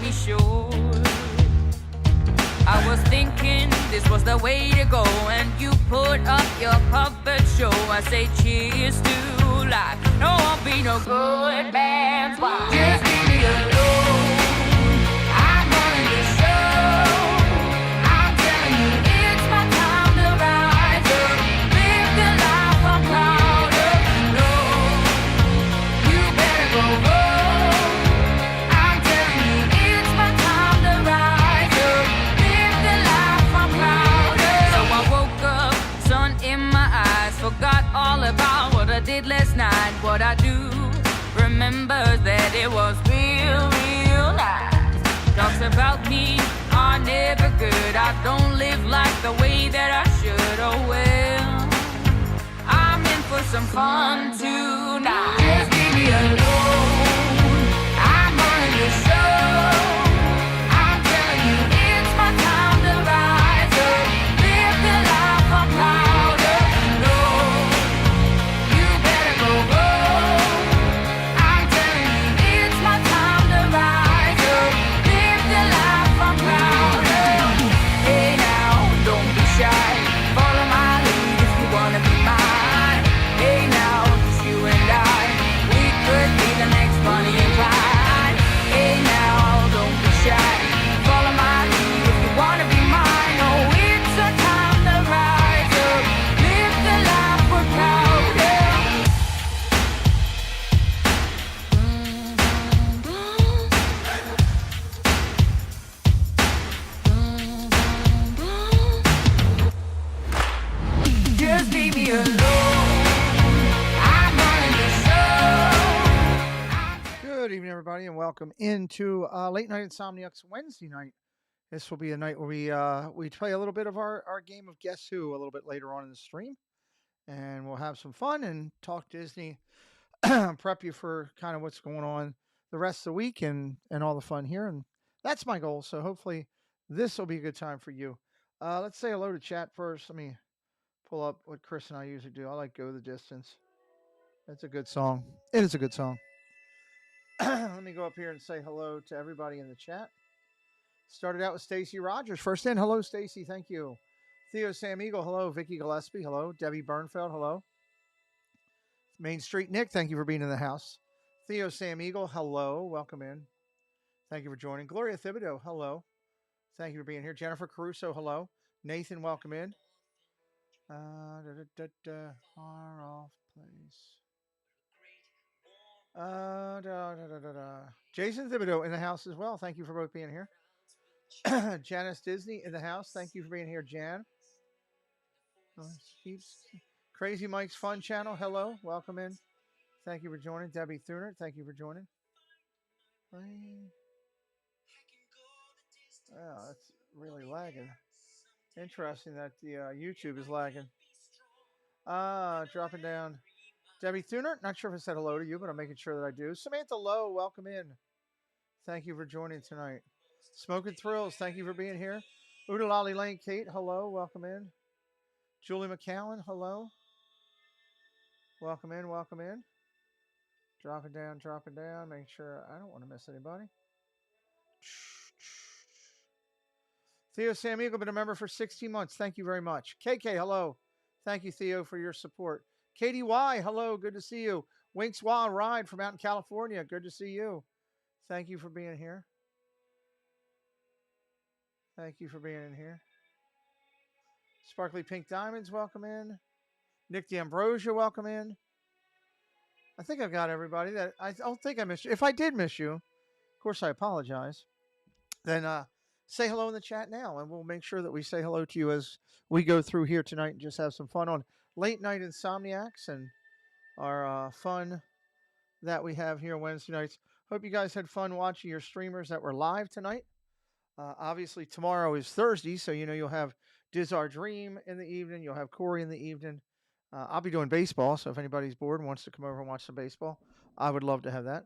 be sure. I was thinking this was the way to go, and you put up your puppet show. I say cheers to life. No, I'll be no good man's wife. Just leave me alone. I'm running the show. I'm telling you, it's my time to rise up. Live the life I'm proud of. No, you better go home. I'm telling you, it's my time to rise up. Live the life I'm proud of. So I woke up, sun in my eyes, forgot all about what I did last night. What I do remember that it was real, real nice. Talks about me are never good. I don't live like the way that I should. Oh well, I'm in for some fun tonight. Just leave me alone. I'm running the show. I'm telling you, it's my time to rise up. Live the life I'm proud of. No, you better go home. I'm telling you, it's my time to rise up. Live the life I'm proud of. Hey now, don't be shy. Follow my lead if you wanna be mine. Hey now, it's you and I. We could be the next Bonnie and Clyde. Hey now, don't be shy. Follow my lead if you wanna be mine. Oh, it's our time to rise up. Live the life we're proud of. Just leave me alone. I'm running the show. Good evening, everybody, and welcome into Late Night Insomniacs Wednesday night. This will be a night where we play a little bit of our game of Guess Who a little bit later on in the stream, and we'll have some fun and talk Disney, prep you for kind of what's going on the rest of the week and all the fun here. And that's my goal. So hopefully this will be a good time for you. Let's say hello to chat first. Let me pull up what Chris and I usually do. I like Go the Distance. It's a good song. It is a good song. Let me go up here and say hello to everybody in the chat. Started out with Stacy Rogers. First in, hello, Stacy. Thank you. Theo Sam Eagle, hello. Vicky Gillespie, hello. Debbie Bernfeld, hello. Main Street Nick, thank you for being in the house. Theo Sam Eagle, hello. Welcome in. Thank you for joining. Gloria Thibodeau, hello. Thank you for being here. Jennifer Caruso, hello. Nathan, welcome in. Far off place. Jason Thibodeau in the house as well. Thank you for both being here. Janice Disney in the house. Thank you for being here, Jan. Crazy Mike's Fun Channel. Hello. Welcome in. Thank you for joining. Debbie Thuner. Thank you for joining. Oh, that's really lagging. Interesting that the YouTube is lagging. Dropping down. Debbie Thuner, not sure if I said hello to you, but I'm making sure that I do. Samantha Lowe, welcome in. Thank you for joining tonight. Smoking Thrills, thank you for being here. Oodalali Lane Kate, hello, welcome in. Julie McCowan, hello. Welcome in, welcome in. Dropping down, make sure I don't want to miss anybody. Theo Sam Eagle, been a member for 16 months. Thank you very much. KK, hello. Thank you, Theo, for your support. Katie Y, hello, good to see you. Winks Wild Ride from out in California, good to see you. Thank you for being here. Thank you for being in here. Sparkly Pink Diamonds, welcome in. Nick D'Ambrosia, welcome in. I think I've got everybody. That I don't think I missed you. If I did miss you, of course I apologize. Then say hello in the chat now, and we'll make sure that we say hello to you as we go through here tonight and just have some fun on Late Night Insomniacs and our fun that we have here Wednesday nights. Hope you guys had fun watching your streamers that were live tonight. Obviously, tomorrow is Thursday, so you know you'll have Diz Our Dream in the evening. You'll have Corey in the evening. I'll be doing baseball, so if anybody's bored and wants to come over and watch some baseball, I would love to have that.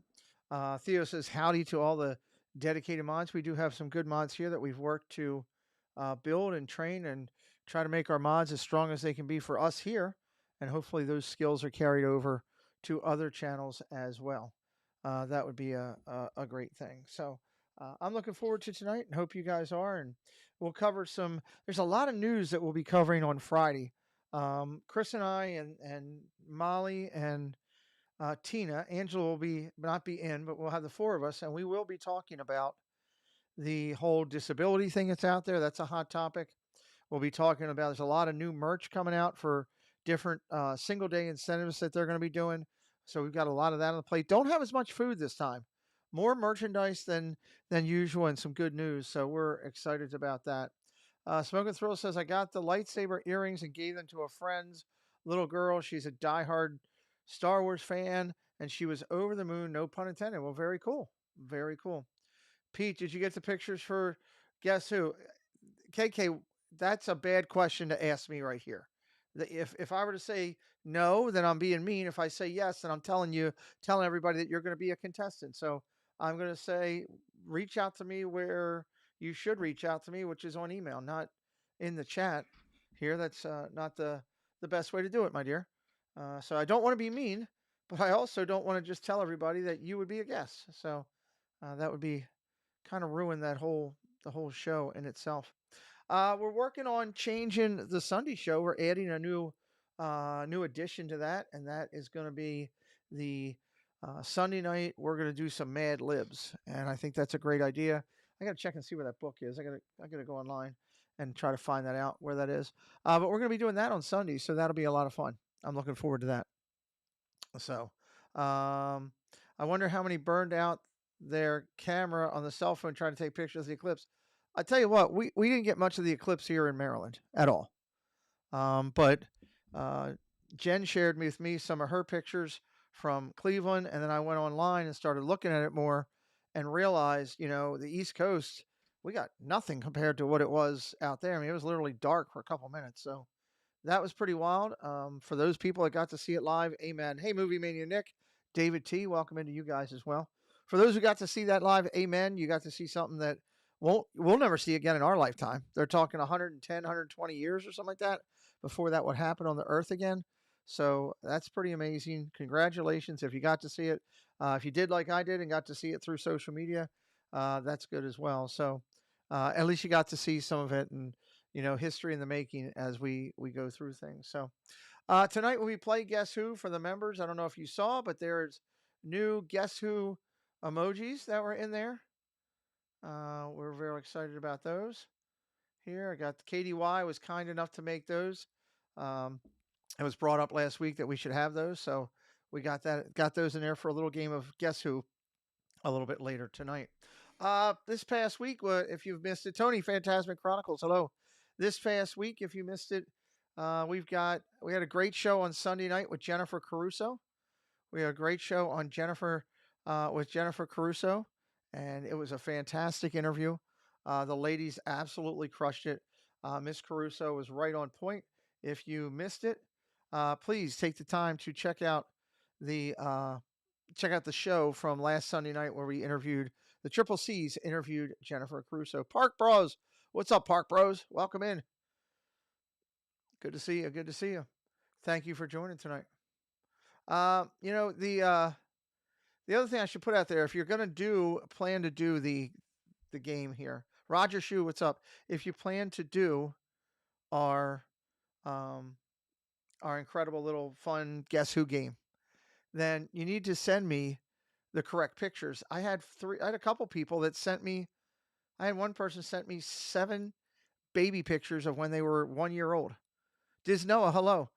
Theo says howdy to all the dedicated mods. We do have some good mods here that we've worked to build and train and try to make our mods as strong as they can be for us here. And hopefully those skills are carried over to other channels as well. That would be a great thing. So I'm looking forward to tonight and hope you guys are. And we'll cover some. There's a lot of news that we'll be covering on Friday. Chris and I and Molly and Tina, Angela will be not be in, but we'll have the four of us, and we will be talking about the whole disability thing that's out there. That's a hot topic. We'll be talking about. There's a lot of new merch coming out for different single day incentives that they're going to be doing. So we've got a lot of that on the plate. Don't have as much food this time. More merchandise than usual, and some good news. So we're excited about that. Smoke and Thrill says I got the lightsaber earrings and gave them to a friend's little girl. She's a diehard Star Wars fan, and she was over the moon. No pun intended. Well, very cool. Very cool. Pete, did you get the pictures for Guess Who? KK, that's a bad question to ask me right here. If I were to say no, then I'm being mean. If I say yes, then I'm telling everybody that you're going to be a contestant. So I'm going to say reach out to me where you should reach out to me, which is on email, not in the chat here. That's not the best way to do it, my dear. So I don't want to be mean, but I also don't want to just tell everybody that you would be a guest. So that would be kind of ruin the whole show in itself. We're working on changing the Sunday show. We're adding a new addition to that, and that is going to be the Sunday night. We're going to do some Mad Libs, and I think that's a great idea. I got to check and see where that book is. I got to go online and try to find that out where that is. But we're going to be doing that on Sunday, so that'll be a lot of fun. I'm looking forward to that. So, I wonder how many burned out their camera on the cell phone trying to take pictures of the eclipse. I tell you what, we didn't get much of the eclipse here in Maryland at all. But Jen shared with me some of her pictures from Cleveland, and then I went online and started looking at it more and realized, the East Coast, we got nothing compared to what it was out there. I mean, it was literally dark for a couple minutes. So that was pretty wild. For those people that got to see it live, amen. Hey, Movie Mania Nick, David T, welcome into you guys as well. For those who got to see that live, amen. You got to see something that we'll never see again in our lifetime. They're talking 110, 120 years or something like that before that would happen on the earth again. So that's pretty amazing. Congratulations if you got to see it. If you did like I did and got to see it through social media, that's good as well. So at least you got to see some of it and, history in the making as we go through things. So tonight when we play Guess Who for the members, I don't know if you saw, but there's new Guess Who emojis that were in there. We're very excited about those. Here, I got KDY was kind enough to make those. It was brought up last week that we should have those, so we got those in there for a little game of Guess Who a little bit later tonight. This past week, if you've missed it, Tony Phantasmic Chronicles, hello. This past week, if you missed it, we had a great show on Sunday night with Jennifer Caruso. We had a great show on with Jennifer Caruso, and it was a fantastic interview. The ladies absolutely crushed it. Miss Caruso was right on point. If you missed it, please take the time to check out the show from last Sunday night where we interviewed the Triple C's interviewed Jennifer Caruso. Park Bros, what's up, Park Bros? Welcome in. Good to see you. Good to see you. Thank you for joining tonight. The other thing I should put out there, if you're going to plan to do the game here, Roger Shu, what's up? If you plan to do our incredible little fun Guess Who game, then you need to send me the correct pictures. I had a couple people that sent me. I had one person sent me 7 baby pictures of when they were 1 year old. Disnoa, hello.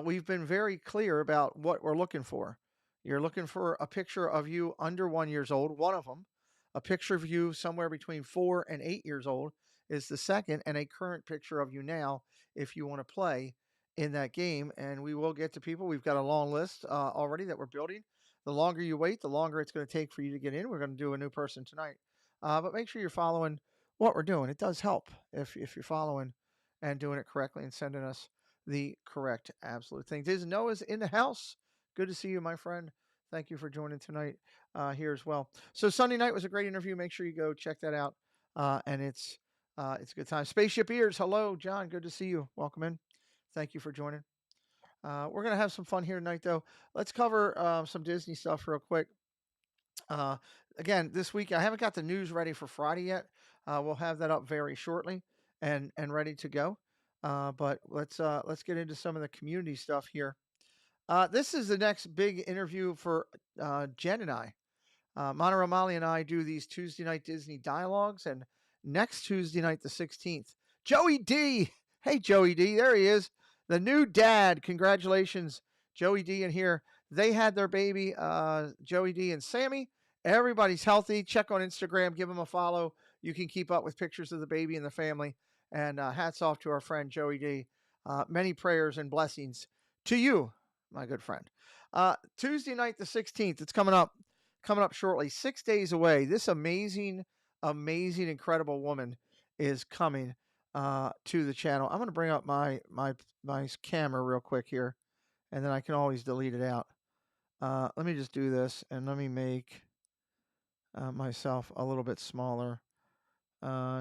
We've been very clear about what we're looking for. You're looking for a picture of you under 1 year old, one of them. A picture of you somewhere between 4 and 8 years old is the second, and a current picture of you now if you want to play in that game. And we will get to people. We've got a long list already that we're building. The longer you wait, the longer it's going to take for you to get in. We're going to do a new person tonight. But make sure you're following what we're doing. It does help if you're following and doing it correctly and sending us the correct absolute thing. Noah's in the house. Good to see you, my friend. Thank you for joining tonight here as well. So Sunday night was a great interview. Make sure you go check that out. And it's a good time. Spaceship Ears. Hello, John. Good to see you. Welcome in. Thank you for joining. We're going to have some fun here tonight, though. Let's cover some Disney stuff real quick. Uh, again, this week I haven't got the news ready for Friday yet. We'll have that up very shortly and ready to go. But let's get into some of the community stuff here. This is the next big interview for Jen and I. Mana Ramali and I do these Tuesday night Disney dialogues, and next Tuesday night, the 16th, Joey D. Hey, Joey D. There he is, the new dad. Congratulations, Joey D. In here. They had their baby, Joey D. and Sammy. Everybody's healthy. Check on Instagram. Give them a follow. You can keep up with pictures of the baby and the family. And hats off to our friend Joey D. Many prayers and blessings to you, my good friend. Tuesday night, the 16th. It's coming up shortly. 6 days away. This amazing, incredible woman is coming to the channel. I'm going to bring up my camera real quick here, and then I can always delete it out. Let me just do this, and let me make myself a little bit smaller.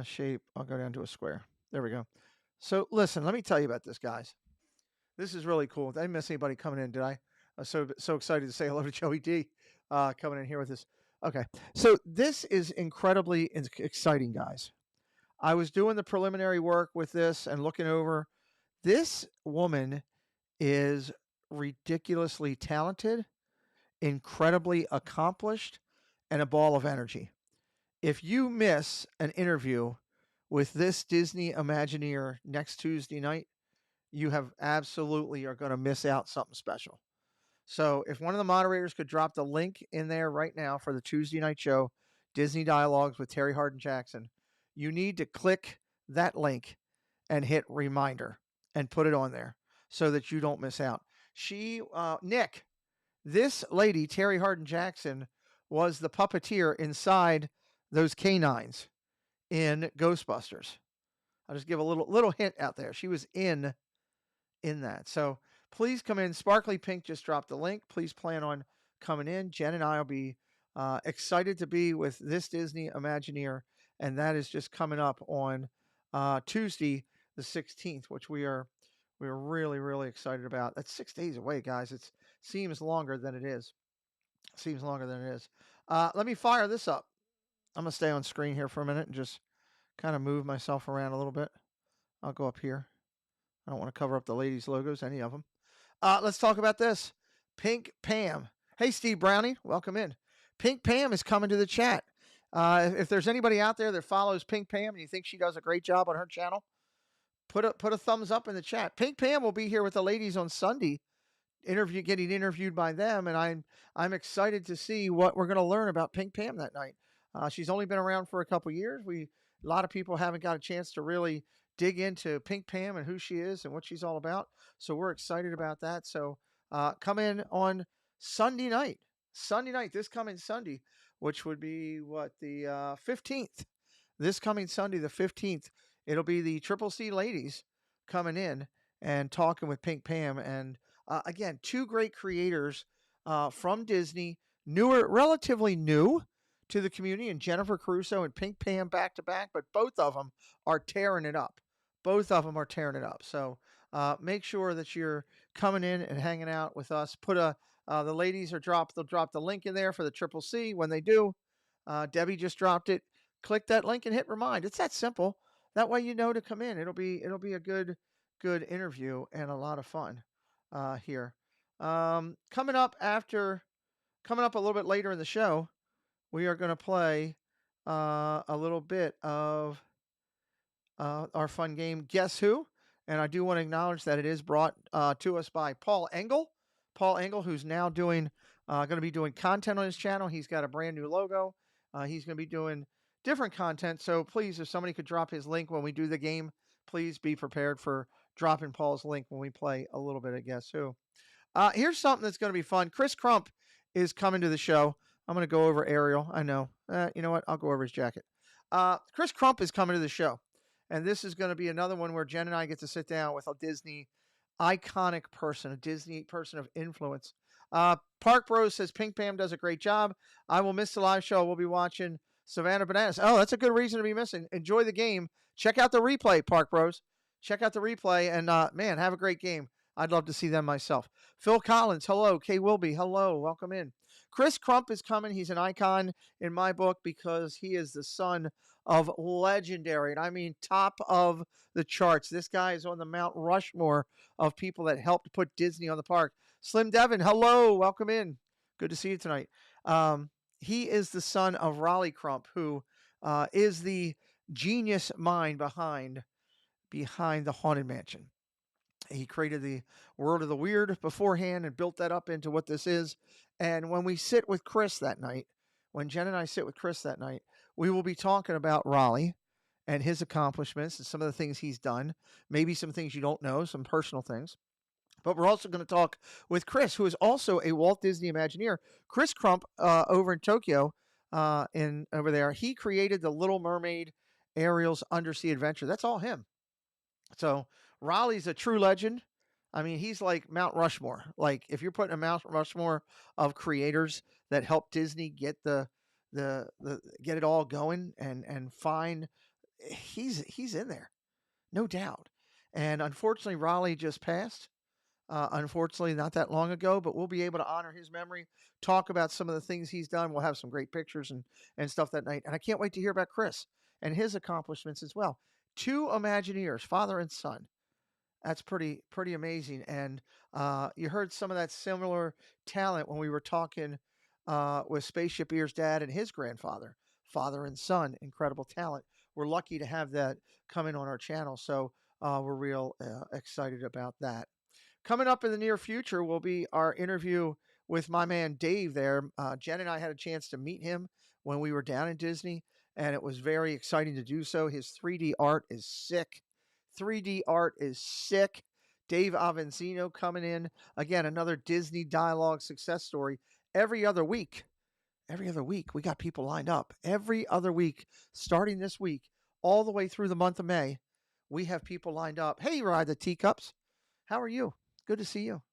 Shape. I'll go down to a square. There we go. So listen, let me tell you about this, guys. This is really cool. Did I miss anybody coming in? Did I? I was so excited to say hello to Joey D. Coming in here with us. Okay, so this is incredibly exciting, guys. I was doing the preliminary work with this and looking over. This woman is ridiculously talented, incredibly accomplished, and a ball of energy. If you miss an interview with this Disney Imagineer next Tuesday night, you have absolutely are going to miss out something special. So if one of the moderators could drop the link in there right now for the Tuesday night show, Disney Dialogues with Terry Hardin Jackson, you need to click that link and hit reminder and put it on there so that you don't miss out. Nick, this lady, Terry Hardin Jackson, was the puppeteer inside those canines in Ghostbusters. I'll just give a little hint out there. She was in that. So please come in. Sparkly Pink just dropped the link. Please plan on coming in. Jen and I will be excited to be with this Disney Imagineer, and that is just coming up on Tuesday, the 16th, which we're really, really excited about. That's 6 days away, guys. It seems longer than it is. Let me fire this up. I'm going to stay on screen here for a minute and just kind of move myself around a little bit. I'll go up here. I don't want to cover up the ladies' logos, any of them. Let's talk about this. Pink Pam. Hey, Steve Brownie. Welcome in. Pink Pam is coming to the chat. If there's anybody out there that follows Pink Pam and you think she does a great job on her channel, put a thumbs up in the chat. Pink Pam will be here with the ladies on Sunday, getting interviewed by them, and I'm excited to see what we're going to learn about Pink Pam that night. She's only been around for a couple years. A lot of people haven't got a chance to really dig into Pink Pam and who she is and what she's all about. So we're excited about that. So come in on Sunday night, this coming Sunday, which would be the 15th. This coming Sunday, the 15th, it'll be the Triple C ladies coming in and talking with Pink Pam. And again, two great creators from Disney, relatively new to the community, and Jennifer Caruso and Pink Pam back to back, but both of them are tearing it up. So make sure that you're coming in and hanging out with us. The ladies they'll drop the link in there for the Triple C. When they do, Debbie just dropped it. Click that link and hit remind. It's that simple. That way you know to come in. It'll be a good interview and a lot of fun here. Coming up a little bit later in the show, we are going to play a little bit of our fun game, Guess Who? And I do want to acknowledge that it is brought to us by Paul Engel. Paul Engel, who's now going to be doing content on his channel. He's got a brand new logo. He's going to be doing different content. So please, if somebody could drop his link when we do the game, please be prepared for dropping Paul's link when we play a little bit of Guess Who? Here's something that's going to be fun. Chris Crump is coming to the show. I'm going to go over Ariel. I know. You know what? I'll go over his jacket. Chris Crump is coming to the show. And this is going to be another one where Jen and I get to sit down with a Disney iconic person, a Disney person of influence. Park Bros says Pink Pam does a great job. I will miss the live show. We'll be watching Savannah Bananas. Oh, that's a good reason to be missing. Enjoy the game. Check out the replay, Park Bros. Check out the replay. And, man, have a great game. I'd love to see them myself. Phil Collins, hello. Kay Wilby, hello. Welcome in. Chris Crump is coming. He's an icon in my book because he is the son of legendary, and I mean top of the charts. This guy is on the Mount Rushmore of people that helped put Disney on the park. Slim Devin, hello, welcome in. Good to see you tonight. He is the son of Raleigh Crump, who is the genius mind behind the Haunted Mansion. He created the World of the Weird beforehand and built that up into what this is. And when we sit with Chris that night, when Jen and I sit with Chris that night, we will be talking about Raleigh and his accomplishments and some of the things he's done, maybe some things you don't know, some personal things. But we're also going to talk with Chris, who is also a Walt Disney Imagineer. Chris Crump over in Tokyo, over there, he created the Little Mermaid Ariel's Undersea Adventure. That's all him. So Raleigh's a true legend. I mean, he's like Mount Rushmore. Like if you're putting a Mount Rushmore of creators that helped Disney get the get it all going and find, he's in there, no doubt. And unfortunately, Raleigh just passed. Unfortunately, not that long ago, but we'll be able to honor his memory, talk about some of the things he's done. We'll have some great pictures and stuff that night. And I can't wait to hear about Chris and his accomplishments as well. 2 Imagineers, father and son. That's pretty amazing. And you heard some of that similar talent when we were talking with Spaceship Ear's dad and his grandfather, father and son. Incredible talent. We're lucky to have that coming on our channel. So we're real excited about that. Coming up in the near future will be our interview with my man Dave there. Jen and I had a chance to meet him when we were down in Disney, and it was very exciting to do so. His 3D art is sick. 3D art is sick. Dave Avanzino coming in. Again, another Disney Dialogue success story. Every other week, we got people lined up. Every other week, starting this week, all the way through the month of May, we have people lined up. Hey, Ride the Teacups. How are you? Good to see you.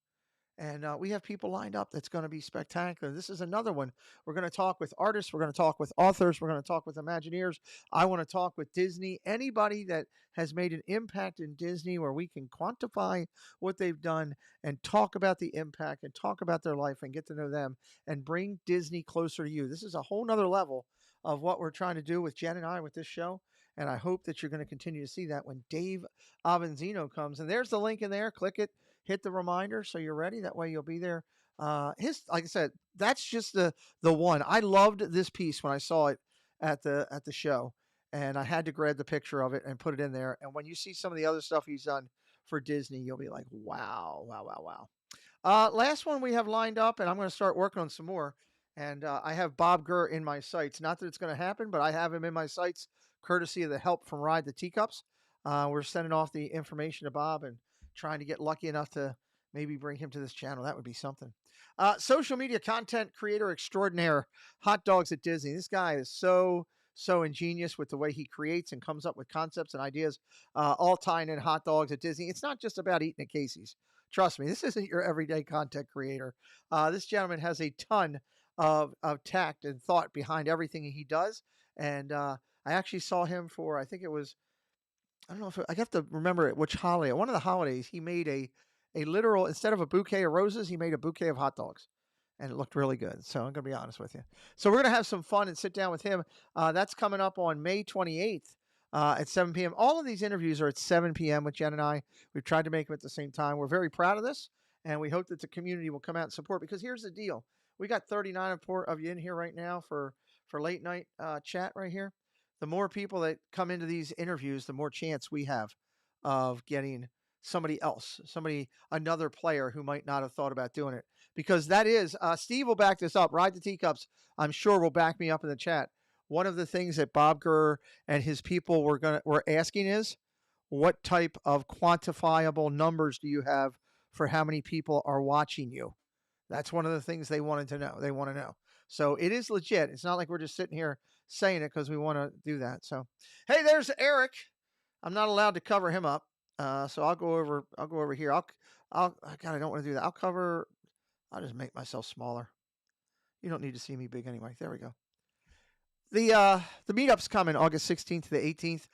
And we have people lined up that's going to be spectacular. This is another one. We're going to talk with artists. We're going to talk with authors. We're going to talk with Imagineers. I want to talk with Disney. Anybody that has made an impact in Disney where we can quantify what they've done and talk about the impact and talk about their life and get to know them and bring Disney closer to you. This is a whole nother level of what we're trying to do with Jen and I with this show. And I hope that you're going to continue to see that when Dave Avanzino comes. And there's the link in there. Click it. Hit the reminder so you're ready. That way you'll be there. Like I said, that's just the one. I loved this piece when I saw it at the show, and I had to grab the picture of it and put it in there. And when you see some of the other stuff he's done for Disney, you'll be like, wow. Last one we have lined up, and I'm going to start working on some more. And I have Bob Gurr in my sights. Not that it's going to happen, but I have him in my sights, courtesy of the help from Ride the Teacups. We're sending off the information to Bob and trying to get lucky enough to maybe bring him to this channel. That would be something. Social media content creator extraordinaire, Hot Dogs at Disney. This guy is so ingenious with the way he creates and comes up with concepts and ideas, all tying in hot dogs at Disney. It's not just about eating at Casey's. Trust me, this isn't your everyday content creator. This gentleman has a ton of tact and thought behind everything he does. And I actually saw him for, I think it was, I don't know if I have to remember which holiday. One of the holidays, he made a literal, instead of a bouquet of roses, he made a bouquet of hot dogs. And it looked really good. So I'm going to be honest with you. So we're going to have some fun and sit down with him. That's coming up on May 28th at 7 p.m. All of these interviews are at 7 p.m. with Jen and I. We've tried to make them at the same time. We're very proud of this. And we hope that the community will come out and support. Because here's the deal. We got 39 of you in here right now for late night chat right here. The more people that come into these interviews, the more chance we have of getting somebody else, another player who might not have thought about doing it. Because that is, Steve will back this up. Ride the Teacups, I'm sure, will back me up in the chat. One of the things that Bob Gurr and his people were asking is, what type of quantifiable numbers do you have for how many people are watching you? That's one of the things they wanted to know. They want to know. So it is legit. It's not like we're just sitting here saying it because we want to do that. So, hey, there's Eric. I'm not allowed to cover him up. So I'll go over here. God, I don't want to do that. I'll just make myself smaller. You don't need to see me big anyway. There we go. The meetup's coming August 16th to the 18th.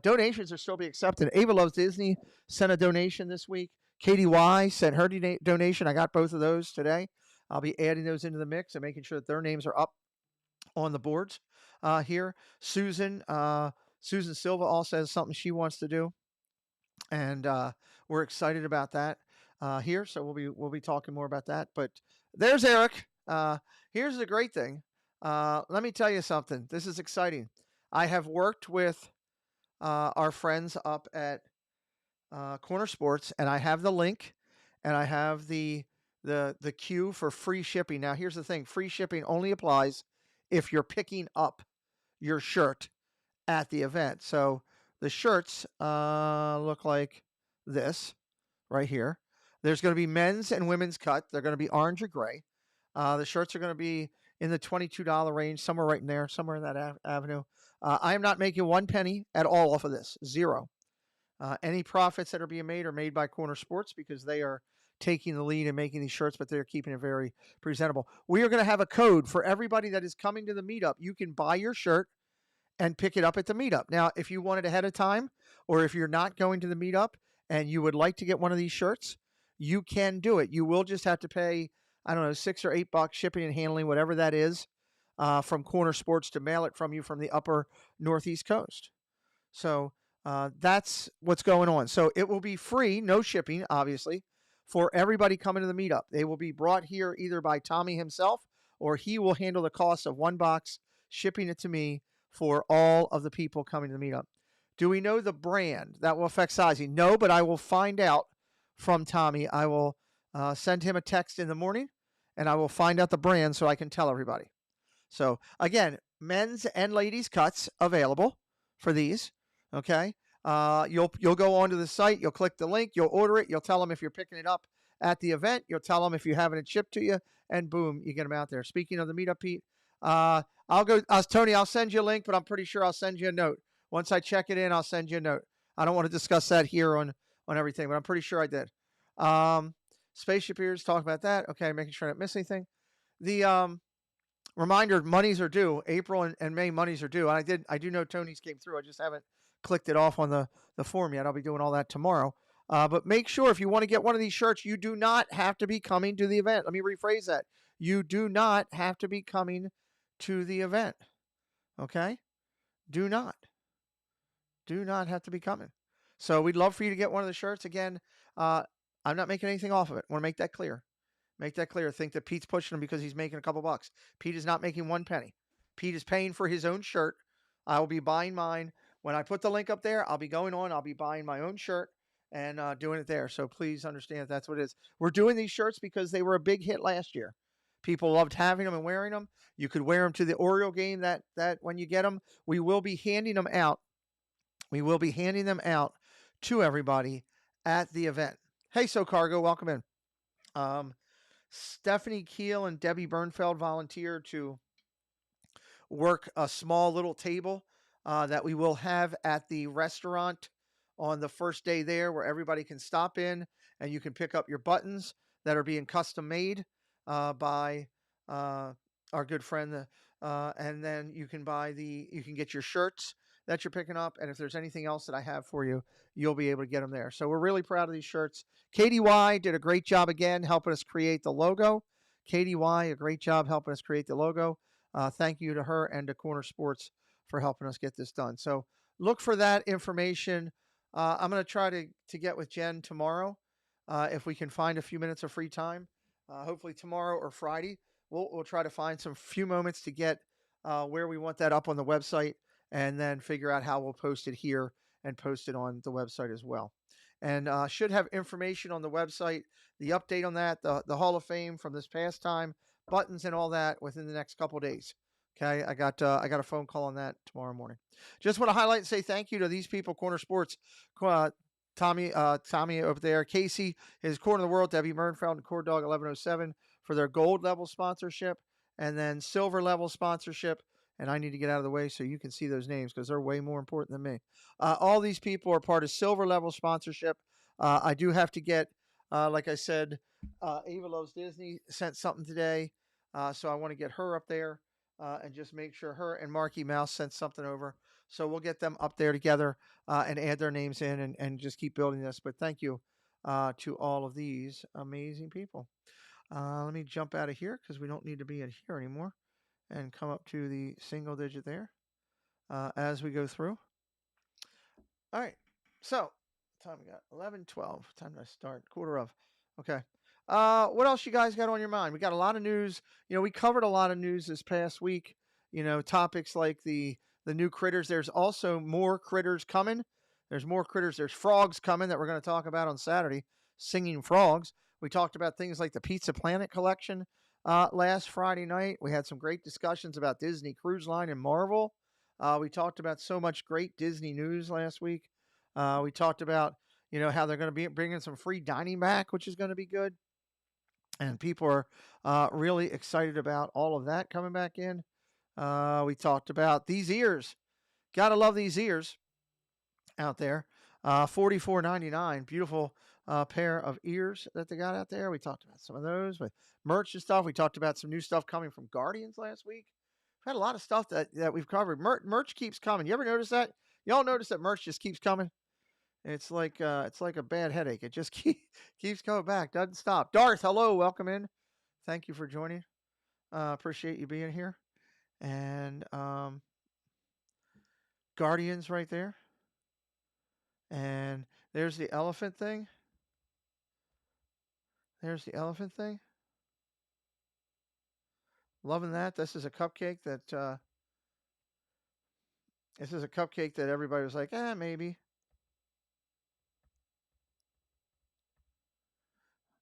Donations are still being accepted. Ava Loves Disney sent a donation this week. Katie Y sent her donation. I got both of those today. I'll be adding those into the mix and making sure that their names are up on the boards here. Susan Silva also has something she wants to do, and we're excited about that here. So we'll be talking more about that. But there's Eric. Here's the great thing. Let me tell you something. This is exciting. I have worked with our friends up at Corner Sports, and I have the link, and I have the queue for free shipping. Now, here's the thing: free shipping only applies if you're picking up your shirt at the event. So the shirts look like this right here. There's going to be men's and women's cut. They're going to be orange or gray. The shirts are going to be in the $22 range, somewhere right in there, somewhere in that avenue. I am not making one penny at all off of this, zero. Any profits that are being made are made by Corner Sports because they are taking the lead and making these shirts, but they're keeping it very presentable. We are going to have a code for everybody that is coming to the meetup. You can buy your shirt and pick it up at the meetup. Now, if you want it ahead of time, or if you're not going to the meetup and you would like to get one of these shirts, you can do it. You will just have to pay, I don't know, $6 or $8 shipping and handling, whatever that is, from Corner Sports to mail it from you from the upper Northeast coast. So that's what's going on. So it will be free, no shipping, obviously, for everybody coming to the meetup. They will be brought here either by Tommy himself, or he will handle the cost of one box, shipping it to me for all of the people coming to the meetup. Do we know the brand that will affect sizing? No, but I will find out from Tommy. I will send him a text in the morning, and I will find out the brand so I can tell everybody. So again, men's and ladies cuts available for these. Okay, you'll go onto the site. You'll click the link. You'll order it. You'll tell them if you're picking it up at the event. You'll tell them if you having it shipped to you, and boom, you get them out there. Speaking of the meetup, Pete, I'll go. Tony, I'll send you a link, but I'm pretty sure I'll send you a note once I check it in. I'll send you a note. I don't want to discuss that here on everything, but I'm pretty sure I did. Spaceship Ears, talk about that. Okay, making sure I don't miss anything. The reminder: monies are due. April and May monies are due. And I do know Tony's came through. I just haven't clicked it off on the form yet. I'll be doing all that tomorrow. But make sure if you want to get one of these shirts, you do not have to be coming to the event. Let me rephrase that. You do not have to be coming to the event. Okay? Do not have to be coming. So we'd love for you to get one of the shirts. Again, I'm not making anything off of it. I want to make that clear. Make that clear. Think that Pete's pushing him because he's making a couple bucks. Pete is not making one penny. Pete is paying for his own shirt. I will be buying mine. When I put the link up there, I'll be going on. I'll be buying my own shirt and doing it there. So please understand that's what it is. We're doing these shirts because they were a big hit last year. People loved having them and wearing them. You could wear them to the Oriole game that when you get them. We will be handing them out. We will be handing them out to everybody at the event. Hey, So Cargo, welcome in. Stephanie Keel and Debbie Bernfeld volunteered to work a small little table that we will have at the restaurant on the first day there, where everybody can stop in and you can pick up your buttons that are being custom made by our good friend. And then you can get your shirts that you're picking up. And if there's anything else that I have for you, you'll be able to get them there. So we're really proud of these shirts. Katie Y did a great job again, helping us create the logo. Katie Y, a great job helping us create the logo. Thank you to her and to Corner Sports for helping us get this done. So look for that information. I'm going to try to get with Jen tomorrow if we can find a few minutes of free time. Hopefully tomorrow or Friday. We'll try to find some few moments to get where we want that up on the website, and then figure out how we'll post it here and post it on the website as well. And should have information on the website, the update on that, the Hall of Fame from this past time, buttons and all that within the next couple of days. Okay, I got a phone call on that tomorrow morning. Just want to highlight and say thank you to these people, Corner Sports, Tommy over there, Casey, his Corner of the World, Debbie Mernfeld, and Cord Dog 1107 for their gold level sponsorship, and then silver level sponsorship. And I need to get out of the way so you can see those names because they're way more important than me. All these people are part of silver level sponsorship. I do have to get, like I said, Ava Loves Disney sent something today. So I want to get her up there and just make sure her and Marky Mouse sent something over. So we'll get them up there together and add their names in and just keep building this. But thank you to all of these amazing people. Let me jump out of here because we don't need to be in here anymore and come up to the single digit there as we go through. All right. So, time we got 11:12. Time to start. Quarter of. Okay. What else you guys got on your mind? We got a lot of news. We covered a lot of news this past week. Topics like the new critters. There's also more critters coming. There's more critters. There's frogs coming that we're going to talk about on Saturday. Singing frogs. We talked about things like the Pizza Planet collection last Friday night. We had some great discussions about Disney Cruise Line and Marvel. We talked about so much great Disney news last week. We talked about how they're going to be bringing some free dining back, which is going to be good, and people are really excited about all of that coming back in. We talked about these ears. Gotta love these ears out there. $44.99, beautiful pair of ears that they got out there. We talked about some of those with merch and stuff. We talked about some new stuff coming from Guardians last week. We've had a lot of stuff that we've covered. Merch keeps coming. You ever notice that? Y'all notice that merch just keeps coming? It's like a bad headache. It just keeps coming back. Doesn't stop. Darth, hello, welcome in. Thank you for joining. Appreciate you being here. And Guardians right there. And there's the elephant thing. There's the elephant thing. Loving that. This is a cupcake that everybody was like, maybe.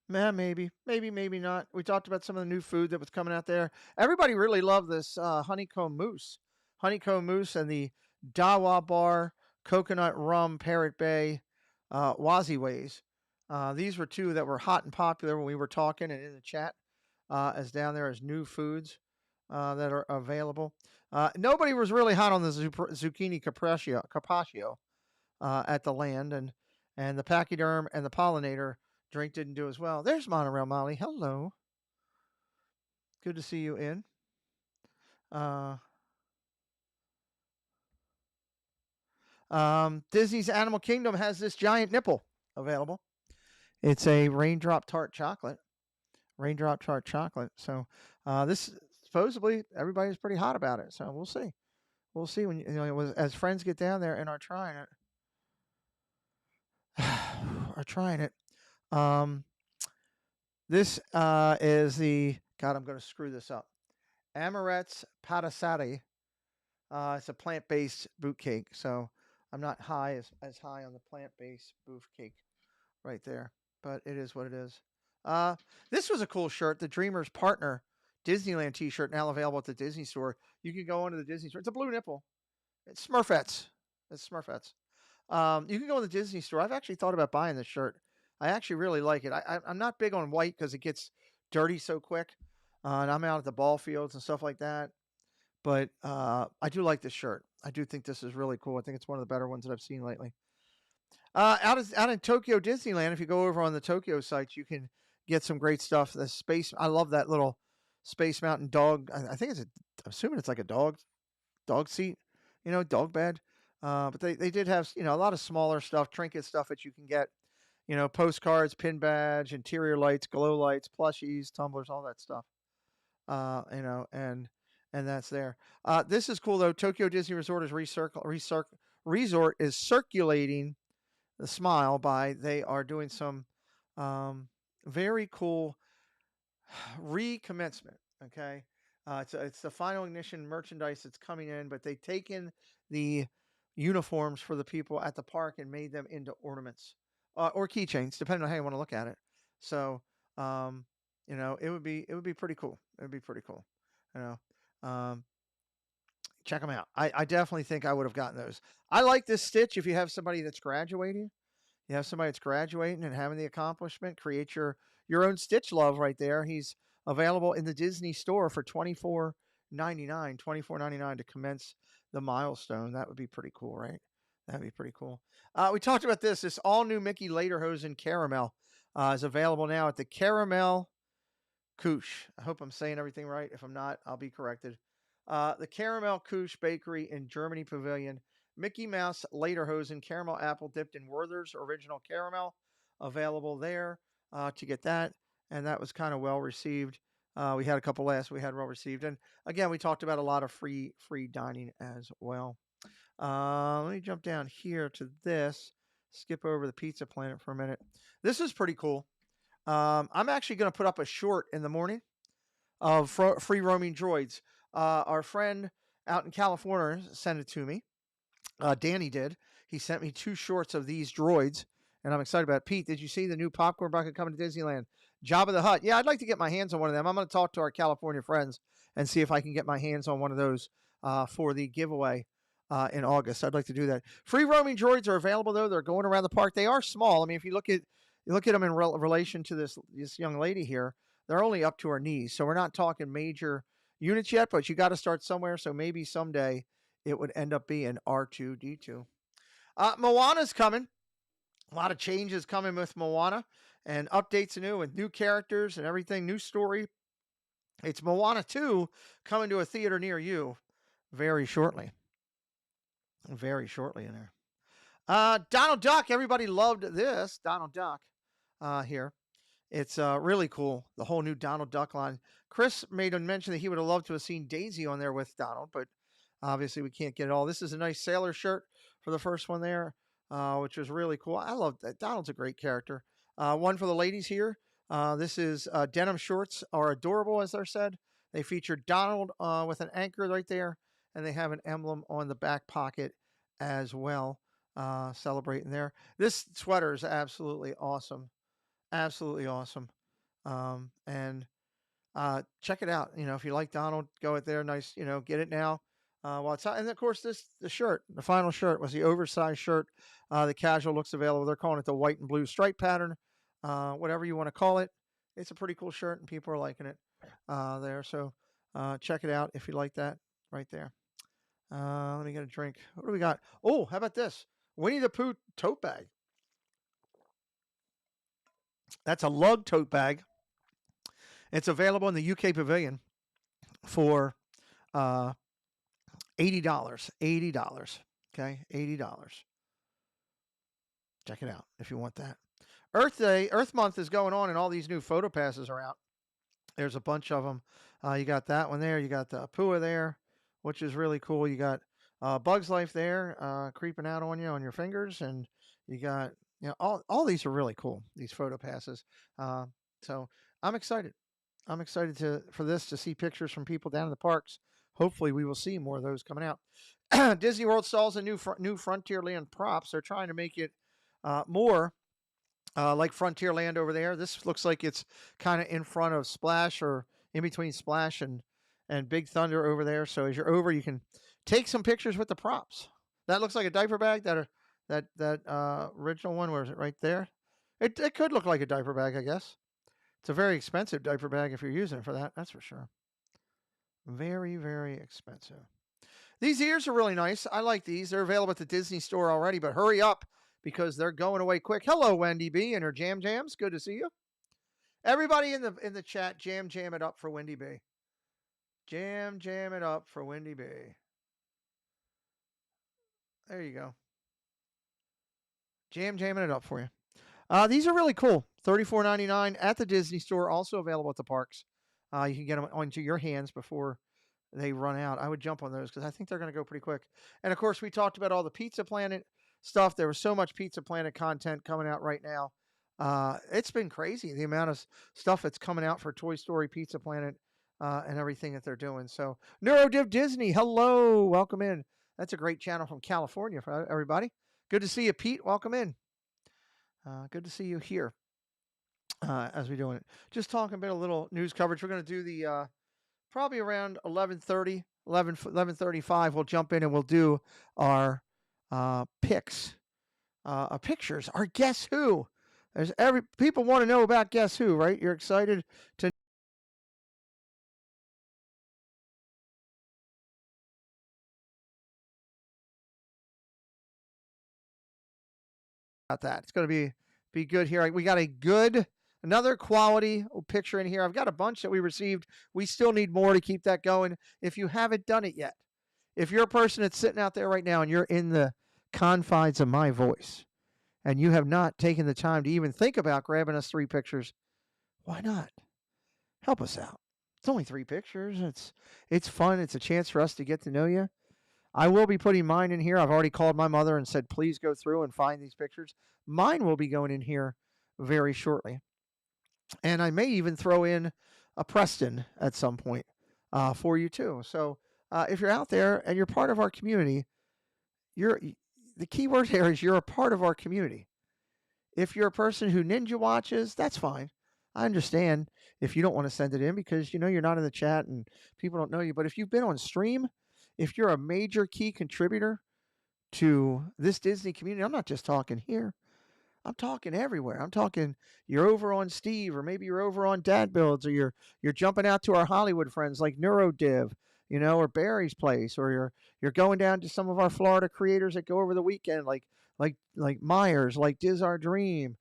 Maybe not. We talked about some of the new food that was coming out there. Everybody really loved this honeycomb mousse and the Dawa Bar coconut rum Parrot Bay Wazi Ways. These were two that were hot and popular when we were talking and in the chat as down there as new foods that are available. Nobody was really hot on the zucchini carpaccio at the land, and the pachyderm and the pollinator drink didn't do as well. There's Monorail Molly. Hello. Good to see you in. Disney's Animal Kingdom has this giant nipple available. It's a raindrop tart chocolate. So this supposedly everybody's pretty hot about it. So we'll see. We'll see when as friends get down there and are trying it. This is the I'm going to screw this up. Amaret's Patisserie. It's a plant-based boot cake, so I'm not as high on the plant-based boot cake right there, but it is what it is. This was a cool shirt. The Dreamers Partner Disneyland T-shirt now available at the Disney Store. You can go into the Disney Store. It's a blue nipple. It's Smurfettes. You can go in the Disney Store. I've actually thought about buying this shirt. I actually really like it. I'm not big on white because it gets dirty so quick, and I'm out at the ball fields and stuff like that. But I do like this shirt. I do think this is really cool. I think it's one of the better ones that I've seen lately. Out in Tokyo Disneyland, if you go over on the Tokyo sites, you can get some great stuff. The space, I love that little Space Mountain dog. I think I'm assuming it's like a dog seat, dog bed. But they did have, a lot of smaller stuff, trinket stuff that you can get, postcards, pin badge, interior lights, glow lights, plushies, tumblers, all that stuff. And that's there. This is cool though. Tokyo Disney Resort is circulating the smile by. They are doing some very cool recommencement. Okay, it's the final ignition merchandise that's coming in, but they've taken the uniforms for the people at the park and made them into ornaments or keychains, depending on how you want to look at it. So, it would be pretty cool. It would be pretty cool. Check them out. I definitely think I would have gotten those. I like this stitch. If you have somebody that's graduating, and having the accomplishment, create your own Stitch Love right there. He's available in the Disney Store for $24.99 to commence the milestone. That would be pretty cool, right? That'd be pretty cool. We talked about this all new Mickey Lederhosen caramel is available now at the Caramel Couche. I hope I'm saying everything right. If I'm not, I'll be corrected. The Caramel Couche Bakery in Germany Pavilion. Mickey Mouse Lederhosen caramel apple dipped in Werther's original caramel. Available there to get that. and that was kind of well received. We had a couple last we had well received, and again, we talked about a lot of free dining as well. Let me jump down here to this. Skip over the Pizza Planet for a minute. This is pretty cool. I'm actually going to put up a short in the morning of free roaming droids. Our friend out in California sent it to me. Danny did. He sent me 2 shorts of these droids, and I'm excited about it. Pete, did you see the new popcorn bucket coming to Disneyland? Jabba the Hutt. Yeah, I'd like to get my hands on one of them. I'm going to talk to our California friends and see if I can get my hands on one of those for the giveaway in August. I'd like to do that. Free roaming droids are available, though. They're going around the park. They are small. I mean, if you look at them in relation to this young lady here, they're only up to her knees. So we're not talking major units yet, but you got to start somewhere. So maybe someday it would end up being R2-D2. Moana's coming. A lot of changes coming with Moana and updates anew and new characters and everything, new story. It's Moana 2 coming to a theater near you very shortly. Very shortly in there. Donald Duck. Everybody loved this. Donald Duck here. It's really cool. The whole new Donald Duck line. Chris made a mention that he would have loved to have seen Daisy on there with Donald, but obviously we can't get it all. This is a nice sailor shirt for the first one there, which was really cool. I love that. Donald's a great character. One for the ladies here. This is denim shorts are adorable, as they're said. They feature Donald with an anchor right there, and they have an emblem on the back pocket as well, celebrating there. This sweater is absolutely awesome. Absolutely awesome. And check it out. You know, if you like Donald, go it there. Nice, get it now. While it's out. And of course, the shirt, the final shirt was the oversized shirt. The casual looks available. They're calling it the white and blue stripe pattern. Whatever you want to call it. It's a pretty cool shirt, and people are liking it there. So check it out if you like that right there. Let me get a drink. What do we got? Oh, how about this? Winnie the Pooh tote bag. That's a lug tote bag. It's available in the UK Pavilion for $80. $80. Okay, $80. Check it out if you want that. Earth Month is going on, and all these new photo passes are out. There's a bunch of them. You got that one there. You got the Pua there, which is really cool. You got Bug's Life there, creeping out on you on your fingers, and you got all these are really cool. These photo passes. So I'm excited. I'm excited for this to see pictures from people down in the parks. Hopefully, we will see more of those coming out. Disney World installs a new Frontierland props. They're trying to make it more like Frontierland over there. This looks like it's kind of in front of Splash or in between Splash and Big Thunder over there. So as you're over, you can take some pictures with the props. That looks like a diaper bag. That original one, where is it? Right there. It could look like a diaper bag, I guess. It's a very expensive diaper bag if you're using it for that. That's for sure. Very, very expensive. These ears are really nice. I like these. They're available at the Disney store already, but hurry up because they're going away quick. Hello, Wendy B and her Jam Jams. Good to see you. Everybody in the chat, jam it up for Wendy B. Jam it up for Wendy B. There you go. Jamming it up for you. These are really cool. $34.99 at the Disney store, also available at the parks. You can get them onto your hands before they run out. I would jump on those because I think they're going to go pretty quick. And of course, we talked about all the Pizza Planet stuff. There was so much Pizza Planet content coming out right now. It's been crazy, the amount of stuff that's coming out for Toy Story, Pizza Planet, and everything that they're doing. So, NeuroDiv Disney, hello, welcome in. That's a great channel from California for everybody. Good to see you, Pete. Welcome in. Good to see you here as we're doing it. Just talking about a little news coverage. We're going to do the probably around 11:30, 11:35. We'll jump in and we'll do our picks, our pictures, our Guess Who. People want to know about Guess Who, right? You're excited to. That it's going to be good here. We got another quality picture in here. I've got a bunch that we received. We still need more to keep that going. If you haven't done it yet, if you're a person that's sitting out there right now and you're in the confines of my voice and you have not taken the time to even think about grabbing us 3 pictures, Why not? Help us out. It's only 3 pictures. It's fun. It's a chance for us to get to know you. I will be putting mine in here. I've already called my mother and said, please go through and find these pictures. Mine will be going in here very shortly. And I may even throw in a Preston at some point for you too. So if you're out there and you're part of our community, the key word here is you're a part of our community. If you're a person who ninja watches, that's fine. I understand if you don't want to send it in because you're not in the chat and people don't know you. But if you've been on stream, if you're a major key contributor to this Disney community, I'm not just talking here. I'm talking everywhere. I'm talking you're over on Steve, or maybe you're over on Dad Builds, or you're jumping out to our Hollywood friends like NeuroDiv, or Barry's Place, or you're going down to some of our Florida creators that go over the weekend, like Myers, like Diz Our Dream,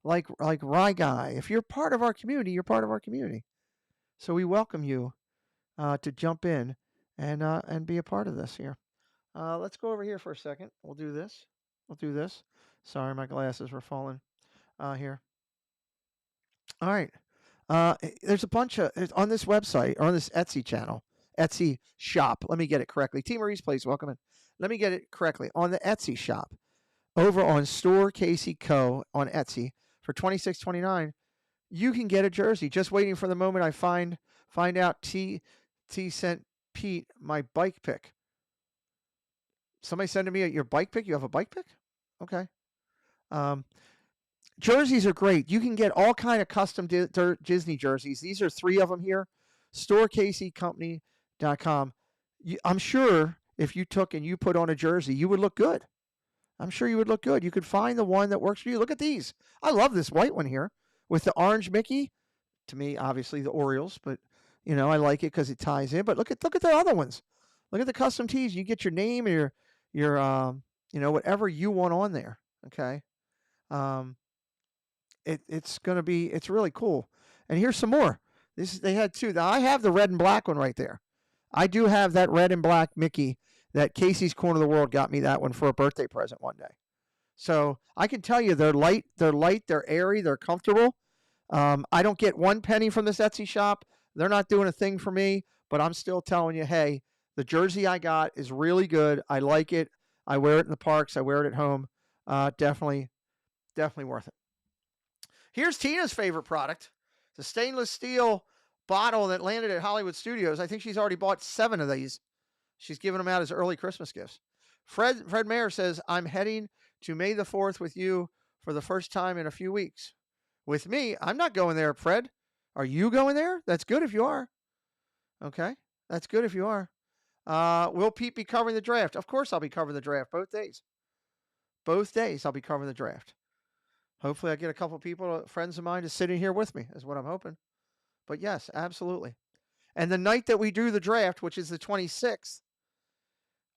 like Rye Guy. If you're part of our community, you're part of our community. So we welcome you to jump in and be a part of this here. Let's go over here for a second. We'll do this. Sorry, my glasses were falling here. All right. There's a bunch of on this website or on this Etsy channel, Etsy shop. Let me get it correctly. T. Marie's Place, welcome in. Let me get it correctly. On the Etsy shop, over on Store Casey Co. on Etsy for $26.29, you can get a jersey. Just waiting for the moment I find out T sent Pete my bike pick. Somebody sending me your bike pick? You have a bike pick? Okay. Jerseys are great. You can get all kind of custom Disney jerseys. These are 3 of them here. StoreCaseyCompany.com. I'm sure if you took and you put on a jersey, you would look good. I'm sure you would look good. You could find the one that works for you. Look at these. I love this white one here with the orange Mickey. To me, obviously the Orioles, but I like it because it ties in. But look at the other ones. Look at the custom tees. You get your name and your whatever you want on there. Okay. It's really cool. And here's some more. They had 2. Now I have the red and black one right there. I do have that red and black Mickey that Casey's Corner of the World got me that one for a birthday present one day. So I can tell you they're light, they're airy, they're comfortable. I don't get 1 penny from this Etsy shop. They're not doing a thing for me, but I'm still telling you, hey, the jersey I got is really good. I like it. I wear it in the parks. I wear it at home. Definitely worth it. Here's Tina's favorite product. It's a stainless steel bottle that landed at Hollywood Studios. I think she's already bought 7 of these. She's giving them out as early Christmas gifts. Fred Mayer says, I'm heading to May the 4th with you for the first time in a few weeks. With me, I'm not going there, Fred. Are you going there? That's good if you are. Okay, that's good if you are. Will Pete be covering the draft? Of course I'll be covering the draft both days. Both days I'll be covering the draft. Hopefully I get a couple of people, friends of mine, to sit in here with me is what I'm hoping. But yes, absolutely. And the night that we do the draft, which is the 26th,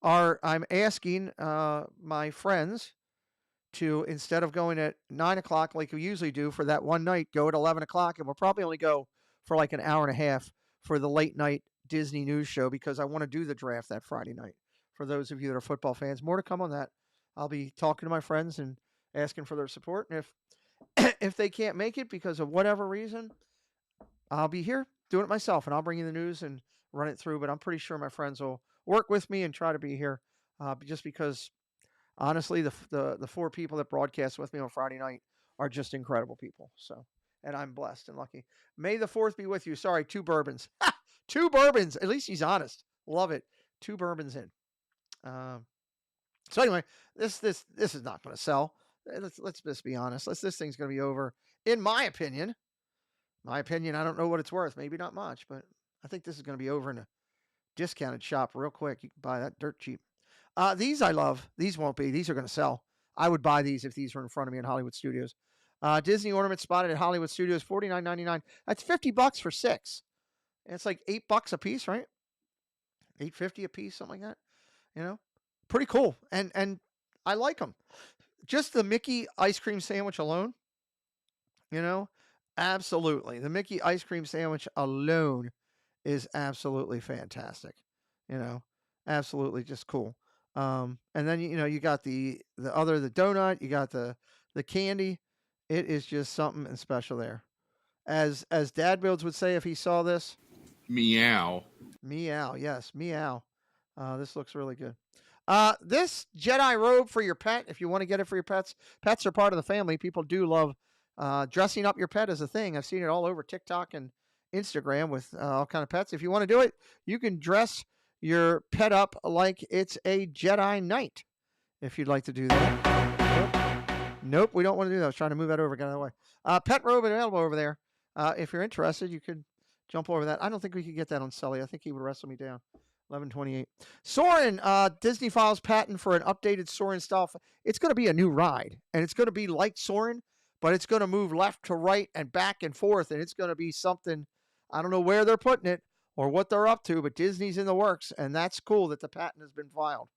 I'm asking my friends to, instead of going at 9 o'clock like we usually do for that one night, go at 11 o'clock. And we'll probably only go for like an hour and a half for the late night Disney news show because I want to do the draft that Friday night. For those of you that are football fans, more to come on that. I'll be talking to my friends and asking for their support. And if they can't make it because of whatever reason, I'll be here doing it myself, and I'll bring you the news and run it through. But I'm pretty sure my friends will work with me and try to be here, just because, honestly, the 4 people that broadcast with me on Friday night are just incredible people. So, and I'm blessed and lucky. May the 4th be with you. Sorry, 2 bourbons. 2 bourbons. At least he's honest. Love it. 2 bourbons in. So anyway, this is not going to sell. Let's just be honest. This thing's going to be over, in my opinion. I don't know what it's worth. Maybe not much, but I think this is going to be over in a discounted shop real quick. You can buy that dirt cheap. These I love. These won't be. These are going to sell. I would buy these if these were in front of me in Hollywood Studios. Disney ornament spotted at Hollywood Studios, $49.99. That's $50 for 6. And it's like $8 a piece, right? $8.50 a piece, something like that. Pretty cool. And I like them. Just the Mickey ice cream sandwich alone, absolutely. The Mickey ice cream sandwich alone is absolutely fantastic. Absolutely just cool. And then you got the donut, you got the candy. It is just something special there. as Dad Builds would say if he saw this. Meow. Meow, yes, meow. This looks really good. This Jedi robe for your pet, if you want to get it for your pets. Pets are part of the family. People do love dressing up your pet as a thing. I've seen it all over TikTok and Instagram with all kind of pets. If you want to do it, you can dress your pet up like it's a Jedi Knight. If you'd like to do that. Nope, we don't want to do that. I was trying to move that over, get out of the way. Pet robe available over there. If you're interested, you could jump over that. I don't think we could get that on Sully. I think he would wrestle me down. 1128. Soarin', Disney files patent for an updated Soarin' style. It's going to be a new ride, and it's going to be like Soarin', but it's going to move left to right and back and forth, and it's going to be something. I don't know where they're putting it or what they're up to, but Disney's in the works, and that's cool that the patent has been filed.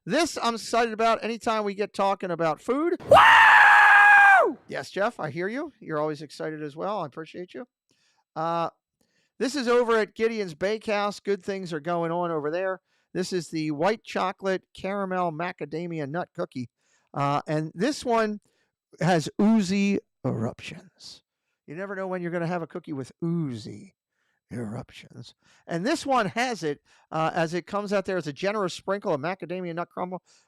This I'm excited about anytime we get talking about food. Woo! Yes, Jeff, I hear you. You're always excited as well. I appreciate you. This is over at Gideon's Bakehouse. Good things are going on over there. This is the white chocolate caramel macadamia nut cookie. And this one has oozy eruptions. You never know when you're going to have a cookie with oozy eruptions. And this one has it as it comes out there as a generous sprinkle of macadamia nut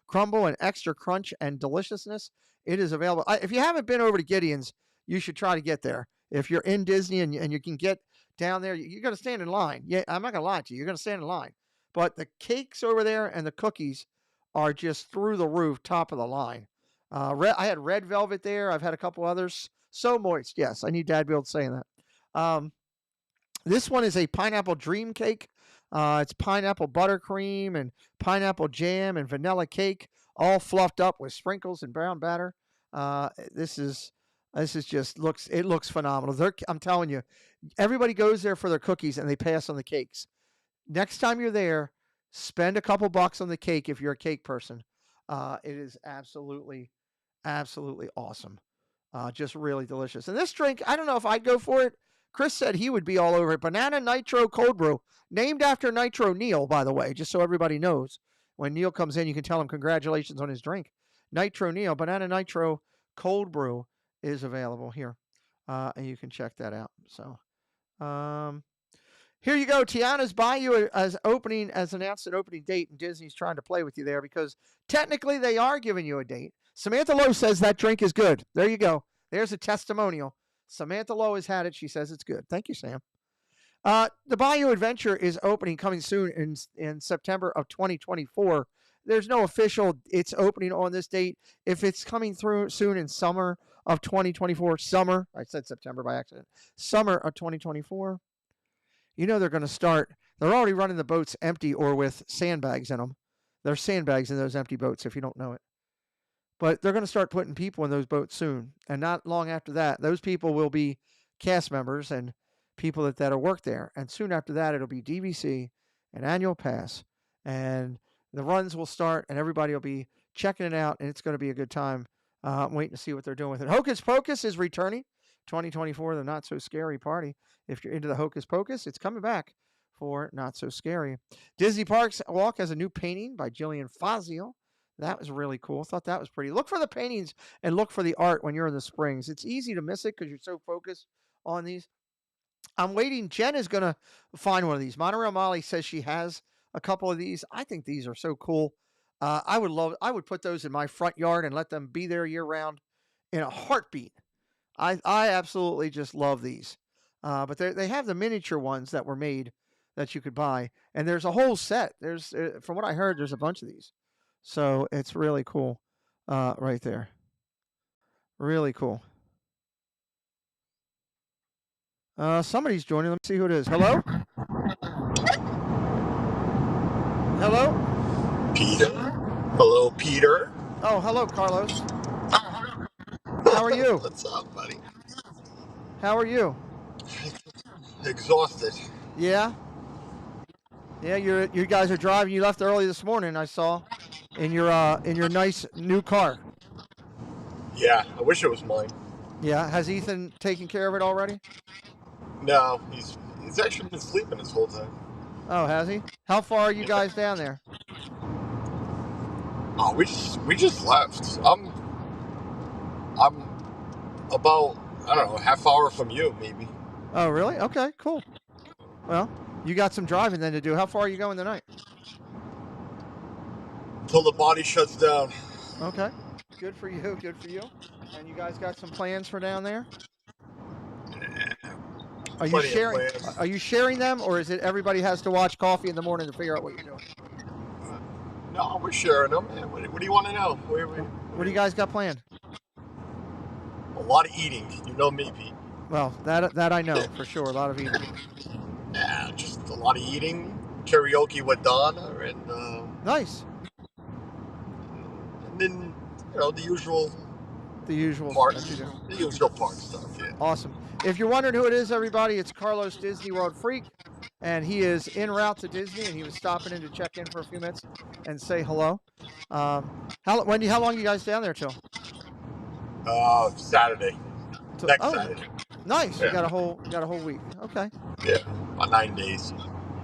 crumble and extra crunch and deliciousness. It is available. If you haven't been over to Gideon's, you should try to get there. If you're in Disney and you can get down there, you're going to stand in line. Yeah, I'm not going to lie to you. You're going to stand in line. But the cakes over there and the cookies are just through the roof, top of the line. I had red velvet there. I've had a couple others. So moist. Yes, I need Dad Build saying that. This one is a pineapple dream cake. It's pineapple buttercream and pineapple jam and vanilla cake, all fluffed up with sprinkles and brown batter. This is just looks phenomenal. I'm telling you, everybody goes there for their cookies and they pass on the cakes. Next time you're there, spend a couple bucks on the cake if you're a cake person. It is absolutely awesome. Just really delicious. And this drink, I don't know if I'd go for it. Chris said he would be all over it. Banana Nitro Cold Brew, named after Nitro Neil, by the way, just so everybody knows. When Neil comes in, you can tell him congratulations on his drink. Nitro Neil, Banana Nitro Cold Brew is available here. And you can check that out. So here you go. Tiana's Bayou as announced an opening date, and Disney's trying to play with you there because technically they are giving you a date. Samantha Lowe says that drink is good. There you go. There's a testimonial. Samantha Lowe has had it. She says it's good. Thank you, Sam. The Bayou Adventure is coming soon in September of 2024. There's no official, it's opening on this date. If it's coming through soon in summer of 2024, I said September by accident, summer of 2024, they're going to start, they're already running the boats empty or with sandbags in them. There's sandbags in those empty boats if you don't know it. But they're going to start putting people in those boats soon. And not long after that, those people will be cast members and people that work there. And soon after that, it'll be DVC, an annual pass. And the runs will start and everybody will be checking it out. And it's going to be a good time. I'm waiting to see what they're doing with it. Hocus Pocus is returning. 2024, the Not So Scary Party. If you're into the Hocus Pocus, it's coming back for Not So Scary. Disney Parks Walk has a new painting by Jillian Fazio. That was really cool. Thought that was pretty. Look for the paintings and look for the art when you're in the Springs. It's easy to miss it because you're so focused on these. I'm waiting. Jen is going to find one of these. Monorail Molly says she has a couple of these. I think these are so cool. I would put those in my front yard and let them be there year round in a heartbeat. I absolutely just love these. But they have the miniature ones that were made that you could buy. And there's a whole set. From what I heard, there's a bunch of these. So it's really cool right there. Really cool. Somebody's joining. Let me see who it is. Hello? Hello? Peter. Hello, Peter. Oh, hello, Carlos. How are you? What's up, buddy? How are you? Exhausted. Yeah? Yeah, you guys are driving. You left early this morning, I saw, in your nice new car. Yeah, I wish it was mine. Yeah, has Ethan taken care of it already? No, he's actually been sleeping this whole time. Oh, has he? How far are you guys down there? Oh, we just left. I'm about I don't know, half hour from you, maybe. Oh, really? Okay, cool. Well, you got some driving then to do. How far are you going tonight? Till the body shuts down. Okay. Good for you. Good for you. And you guys got some plans for down there? Are you Plenty of sharing? plans. Are you sharing them, or is it everybody has to watch Coffee in the Morning to figure out what you're doing? No, we're sharing them. Man. What do you want to know? What do you guys got planned? A lot of eating. You know me, Pete. Well, that I know for sure. A lot of eating. Yeah, just a lot of eating. Karaoke with Donna, and Nice. then the usual The usual park, that you do. the usual park stuff. Yeah. Awesome. If you're wondering who it is, everybody, it's Carlos Disney World Freak, and he is en route to Disney, and he was stopping in to check in for a few minutes and say hello. Wendy, how long are you guys down there till? Saturday. Next Oh, Saturday. nice. You Yeah. got a whole week. Okay. Yeah. About 9 days.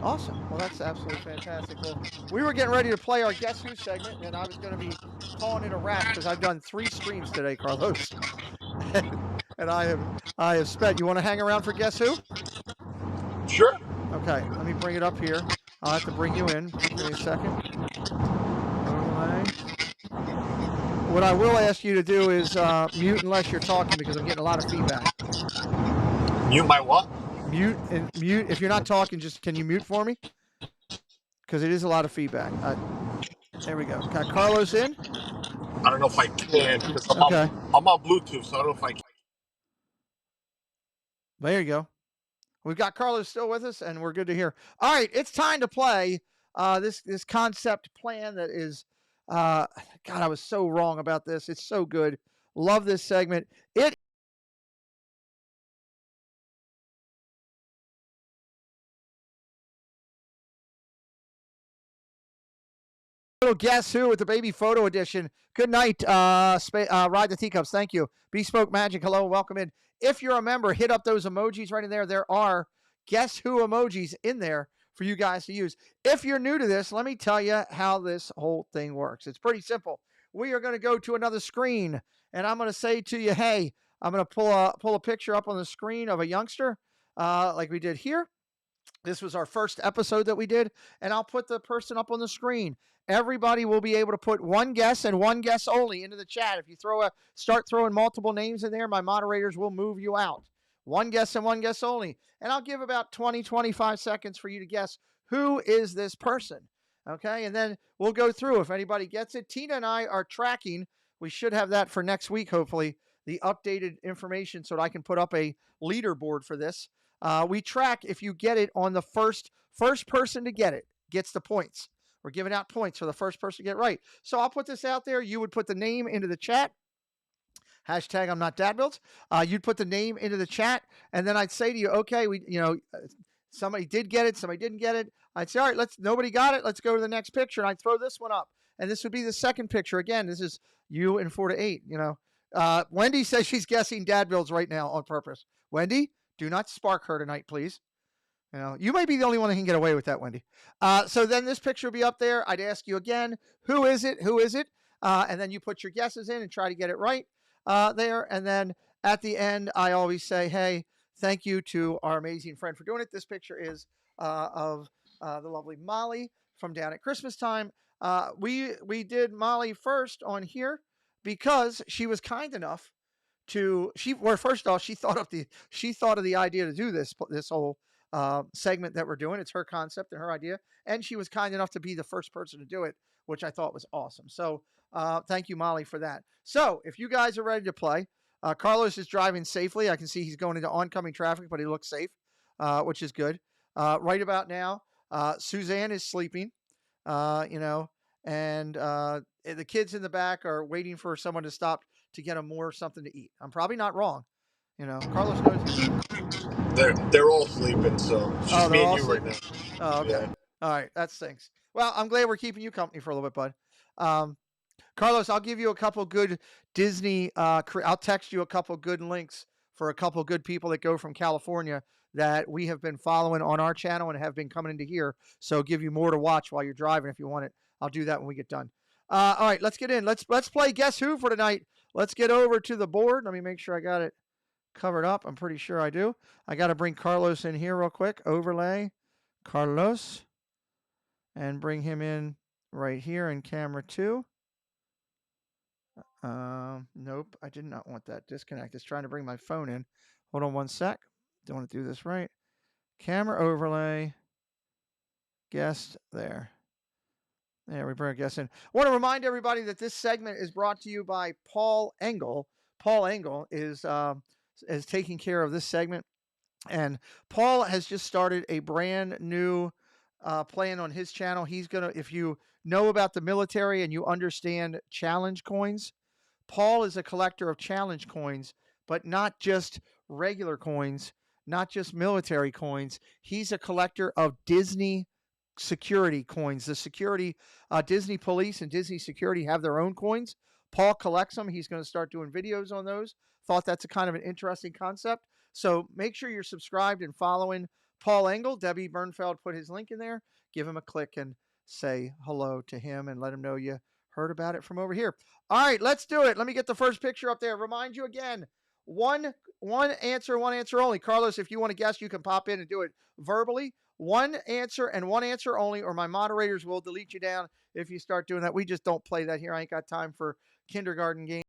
Awesome. Well, that's absolutely fantastic. Well, we were getting ready to play our Guess Who segment, and I was going to be calling it a wrap because I've done 3 streams today, Carlos. And I have spent. You want to hang around for Guess Who? Sure. Okay, let me bring it up here. I'll have to bring you in. Give me a second. What I will ask you to do is mute unless you're talking because I'm getting a lot of feedback. Mute my what? Mute. If you're not talking, just can you mute for me? Because it is a lot of feedback. There we go. Got Carlos in? I don't know if I can because I'm on Bluetooth, so I don't know if I can. There you go. We've got Carlos still with us, and we're good to hear. All right, it's time to play this concept plan that is, God, I was so wrong about this. It's so good. Love this segment. Little Guess Who with the baby photo edition. Good night, Ride the Teacups. Thank you. Bespoke Magic, hello, welcome in. If you're a member, hit up those emojis right in there. There are Guess Who emojis in there for you guys to use. If you're new to this, let me tell you how this whole thing works. It's pretty simple. We are going to go to another screen, and I'm going to say to you, hey, I'm going to pull a picture up on the screen of a youngster like we did here. This was our first episode that we did, and I'll put the person up on the screen. Everybody will be able to put one guess and one guess only into the chat. If you start throwing multiple names in there, my moderators will move you out. One guess and one guess only. And I'll give about 20, 25 seconds for you to guess who is this person. Okay, and then we'll go through. If anybody gets it, Tina and I are tracking. We should have that for next week, hopefully, the updated information so that I can put up a leaderboard for this. We track if you get it on the first person to get it gets the points. We're giving out points for the first person to get it right. So I'll put this out there. You would put the name into the chat. Hashtag I'm not dadbuilt. You'd put the name into the chat, and then I'd say to you, okay, somebody did get it, somebody didn't get it. I'd say, all right, nobody got it. Let's go to the next picture, and I'd throw this one up, and this would be the second picture. Again, this is you in 4 to 8. Wendy says she's guessing dad builds right now on purpose. Wendy, do not spark her tonight, please. You might be the only one that can get away with that, Wendy. So then this picture will be up there. I'd ask you again, who is it? Who is it? And then you put your guesses in and try to get it right there. And then at the end, I always say, hey, thank you to our amazing friend for doing it. This picture is of the lovely Molly from down at Christmas time. We did Molly first on here because she was kind enough first off, she thought of the idea to do this whole segment that we're doing. It's her concept and her idea, and she was kind enough to be the first person to do it, which I thought was awesome. So thank you, Molly, for that. So if you guys are ready to play, Carlos is driving safely. I can see he's going into oncoming traffic, but he looks safe, which is good. Right about now, Suzanne is sleeping, and the kids in the back are waiting for someone to stop to get them something to eat. I'm probably not wrong. Carlos knows. They're all sleeping, so it's just me and you right now. Oh, okay. Yeah. All right, that stinks. Well, I'm glad we're keeping you company for a little bit, bud. Carlos, I'll give you a couple good Disney. I'll text you a couple good links for a couple good people that go from California that we have been following on our channel and have been coming into here. So give you more to watch while you're driving if you want it. I'll do that when we get done. All right, let's get in. Let's play Guess Who for tonight. Let's get over to the board. Let me make sure I got it covered up. I'm pretty sure I do. I got to bring Carlos in here real quick. Overlay Carlos and bring him in right here in camera 2. Nope, I did not want that. Disconnect. It's trying to bring my phone in. Hold on one sec. Don't want to do this right. Camera overlay. Guest there. There, we bring a guest in. I want to remind everybody that this segment is brought to you by Paul Engel. Paul Engel is taking care of this segment. And Paul has just started a brand new plan on his channel. He's going to, if you know about the military and you understand challenge coins, Paul is a collector of challenge coins, but not just regular coins, not just military coins. He's a collector of Disney security coins. The security, Disney police and Disney security have their own coins. Paul collects them. He's going to start doing videos on those. Thought that's a kind of an interesting concept. So make sure you're subscribed and following Paul Engel. Debbie Bernfeld put his link in there. Give him a click and say hello to him and let him know you heard about it from over here. All right, let's do it. Let me get the first picture up there. Remind you again, one answer only. Carlos, if you want to guess, you can pop in and do it verbally. One answer and one answer only, or my moderators will delete you down if you start doing that. We just don't play that here. I ain't got time for kindergarten games.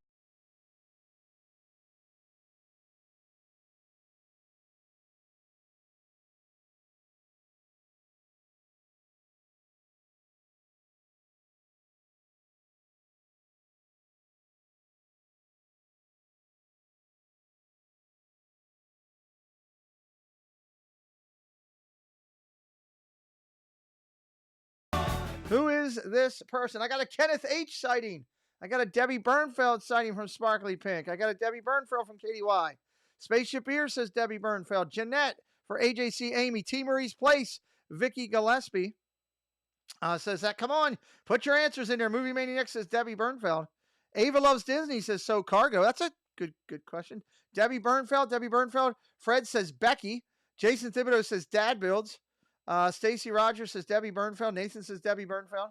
Who is this person? I got a Kenneth H. sighting. I got a Debbie Bernfeld sighting from Sparkly Pink. I got a Debbie Bernfeld from KDY. Spaceship Ear says Debbie Bernfeld. Jeanette for AJC Amy. T. Marie's Place. Vicky Gillespie says that. Come on, put your answers in there. Movie Maniac says Debbie Bernfeld. Ava Loves Disney says So Cargo. That's a good question. Debbie Bernfeld. Fred says Becky. Jason Thibodeau says Dad Builds. Stacy Rogers says Debbie Bernfeld. Nathan says Debbie Bernfeld.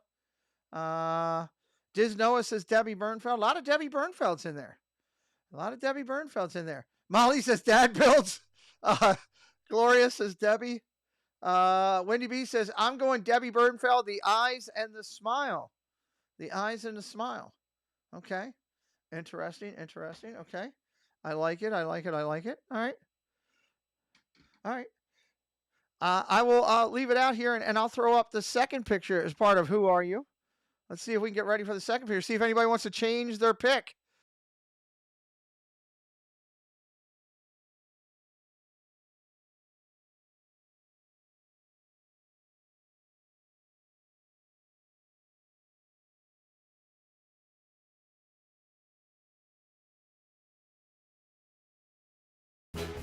Diz Noah says Debbie Bernfeld. A lot of Debbie Bernfelds in there. Molly says Dad Builds. Gloria says Debbie. Wendy B says, I'm going Debbie Bernfeld, the eyes and the smile. Okay. Interesting. Okay. I like it. All right. I will leave it out here, and I'll throw up the second picture as part of Who Are You? Let's see if we can get ready for the second picture. See if anybody wants to change their pick.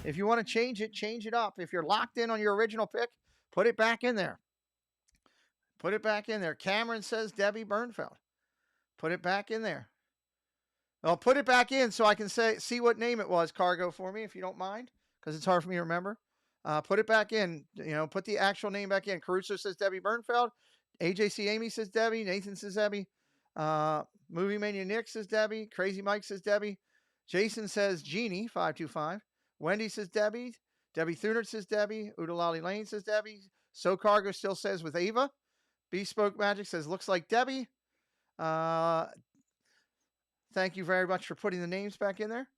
If you want to change it up. If you're locked in on your original pick, put it back in there. Cameron says Debbie Bernfeld. Put it back in there. Well, put it back in so I can see what name it was, Cargo, for me, if you don't mind, because it's hard for me to remember. Put it back in. Put the actual name back in. Caruso says Debbie Bernfeld. AJC Amy says Debbie. Nathan says Debbie. Movie Mania Nick says Debbie. Crazy Mike says Debbie. Jason says Jeannie, 525. Wendy says Debbie. Debbie Thunert says Debbie. Udalali Lane says Debbie. So Cargo still says with Ava. Bespoke Magic says looks like Debbie. Thank you very much for putting the names back in there.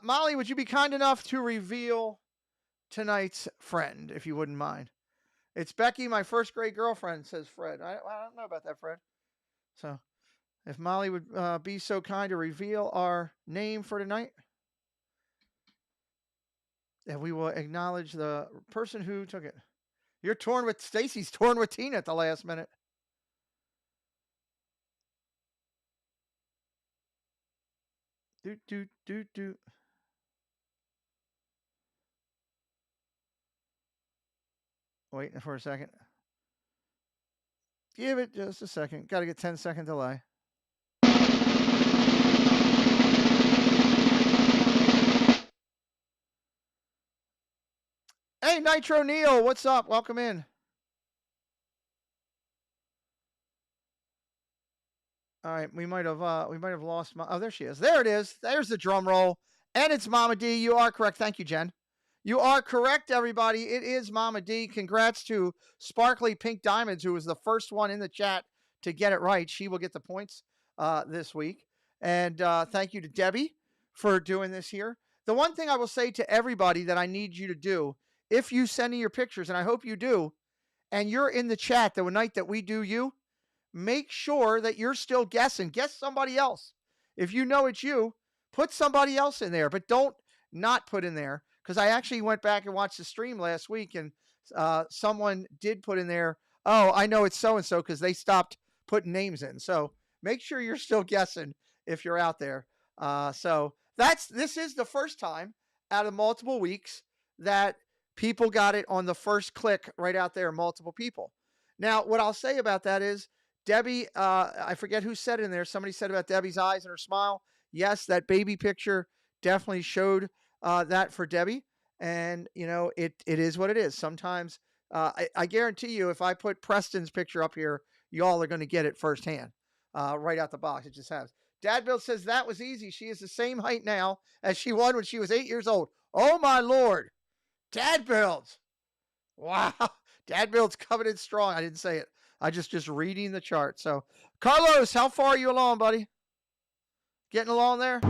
Molly, would you be kind enough to reveal tonight's friend, if you wouldn't mind? It's Becky, my first grade girlfriend, says Fred. I don't know about that, Fred. So if Molly would be so kind to reveal our name for tonight, and we will acknowledge the person who took it. Stacy's torn with Tina at the last minute. Do. Waiting for a second. Give it just a second. Got to get 10-second delay. Hey, Nitro Neil, what's up? Welcome in. All right, we might have lost my. Oh, there she is. There it is. There's the drum roll. And it's Mama D. You are correct. Thank you, Jen. You are correct, everybody. It is Mama D. Congrats to Sparkly Pink Diamonds, who was the first one in the chat to get it right. She will get the points this week. And thank you to Debbie for doing this here. The one thing I will say to everybody that I need you to do, if you send me your pictures, and I hope you do, and you're in the chat the night that we do you, make sure that you're still guessing. Guess somebody else. If you know it's you, put somebody else in there, but don't not put in there. Because I actually went back and watched the stream last week, and someone did put in there, oh, I know it's so-and-so, because they stopped putting names in. So make sure you're still guessing if you're out there. So this is the first time out of multiple weeks that people got it on the first click right out there, multiple people. Now, what I'll say about that is, Debbie, I forget who said in there, somebody said about Debbie's eyes and her smile. Yes, that baby picture definitely showed that for Debbie. And, you know, it is what it is. Sometimes I guarantee you, if I put Preston's picture up here, y'all are going to get it firsthand right out the box. It just has. Dad Bill says that was easy. She is the same height now as she was when she was 8 years old. Oh, my Lord. Dad Builds. Wow. Dad Builds coming in strong. I didn't say it. I just reading the chart. So, Carlos, how far are you along, buddy? Getting along there?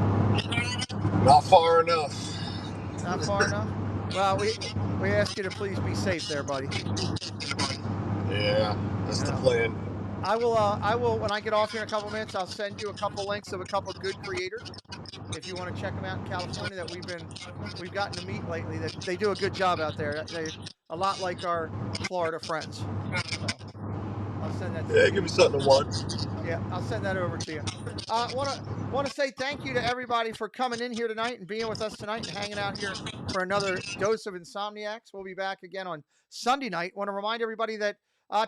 Not far enough. Not far enough? Well, we ask you to please be safe there, buddy. Yeah, that's the plan. I will when I get off here in a couple minutes, I'll send you a couple links of a couple good creators if you want to check them out in California that we've gotten to meet lately. That they do a good job out there. They a lot like our Florida friends. So I'll send that to you. Yeah, give me something to watch. Yeah, I'll send that over to you. Want to say thank you to everybody for coming in here tonight and being with us tonight and hanging out here for another dose of Insomniacs. We'll be back again on Sunday night. Want to remind everybody that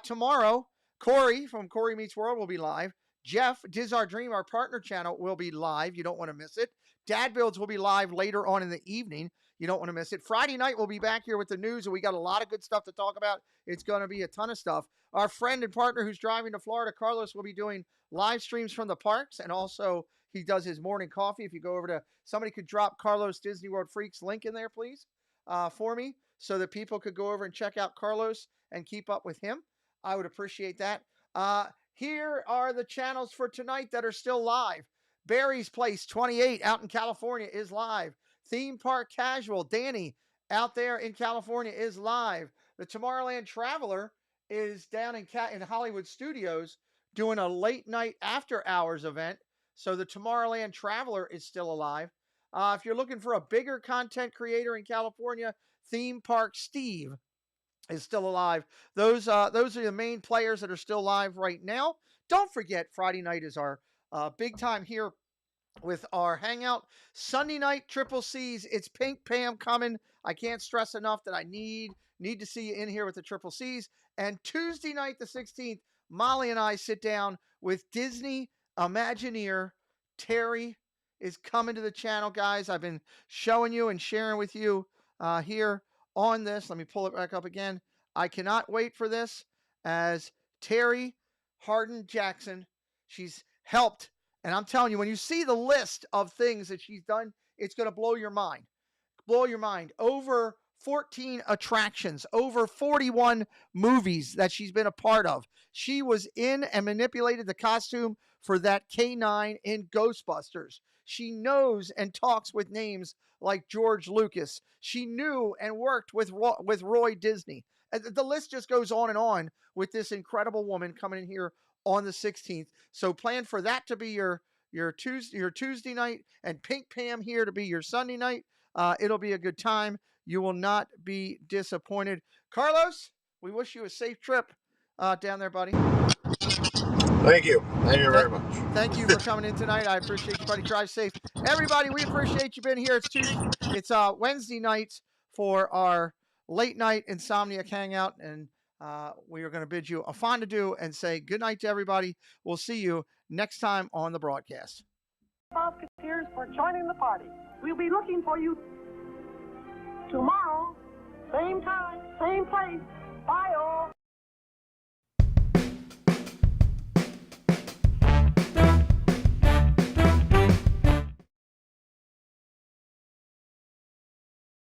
tomorrow, Corey from Corey Meets World will be live. Jeff, Diz Our Dream, our partner channel, will be live. You don't want to miss it. Dad Builds will be live later on in the evening. You don't want to miss it. Friday night, we'll be back here with the news, and we got a lot of good stuff to talk about. It's going to be a ton of stuff. Our friend and partner who's driving to Florida, Carlos, will be doing live streams from the parks, and also he does his morning coffee. If you go over to, somebody could drop Carlos Disney World Freaks link in there, please, for me, so that people could go over and check out Carlos and keep up with him. I would appreciate that. Here are the channels for tonight that are still live. Barry's Place 28 out in California is live. Theme Park Casual, Danny, out there in California is live. The Tomorrowland Traveler is down in Hollywood Studios doing a late night after hours event. So the Tomorrowland Traveler is still alive. If you're looking for a bigger content creator in California, Theme Park Steve is still alive. Those are the main players that are still live right now. Don't forget, Friday night is our big time here with our hangout. Sunday night, Triple C's. It's Pink Pam coming. I can't stress enough that I need to see you in here with the Triple C's. And Tuesday night, the 16th, Molly and I sit down with Disney Imagineer. Terry is coming to the channel, guys. I've been showing you and sharing with you here on this. Let me pull it back up again. I cannot wait for this, as Terry Harden Jackson, she's helped. And I'm telling you, when you see the list of things that she's done, it's going to blow your mind. Blow your mind. Over 14 attractions, over 41 movies that she's been a part of. She was in and manipulated the costume for that K9 in Ghostbusters. She knows and talks with names like George Lucas. She knew and worked with Roy Disney. And the list just goes on with this incredible woman coming in here on the 16th. So plan for that to be your Tuesday night, and Pink Pam here to be your Sunday night. It'll be a good time. You will not be disappointed. Carlos, we wish you a safe trip down there, buddy. Thank you. Thank you very much. Thank you for coming in tonight. I appreciate you, buddy. Drive safe. Everybody, we appreciate you being here. It's Tuesday. It's Wednesday nights for our late night Insomniac hangout, and we are going to bid you a fond adieu and say good night to everybody. We'll see you next time on the broadcast. Musketeers for joining the party. We'll be looking for you tomorrow, same time, same place. Bye all.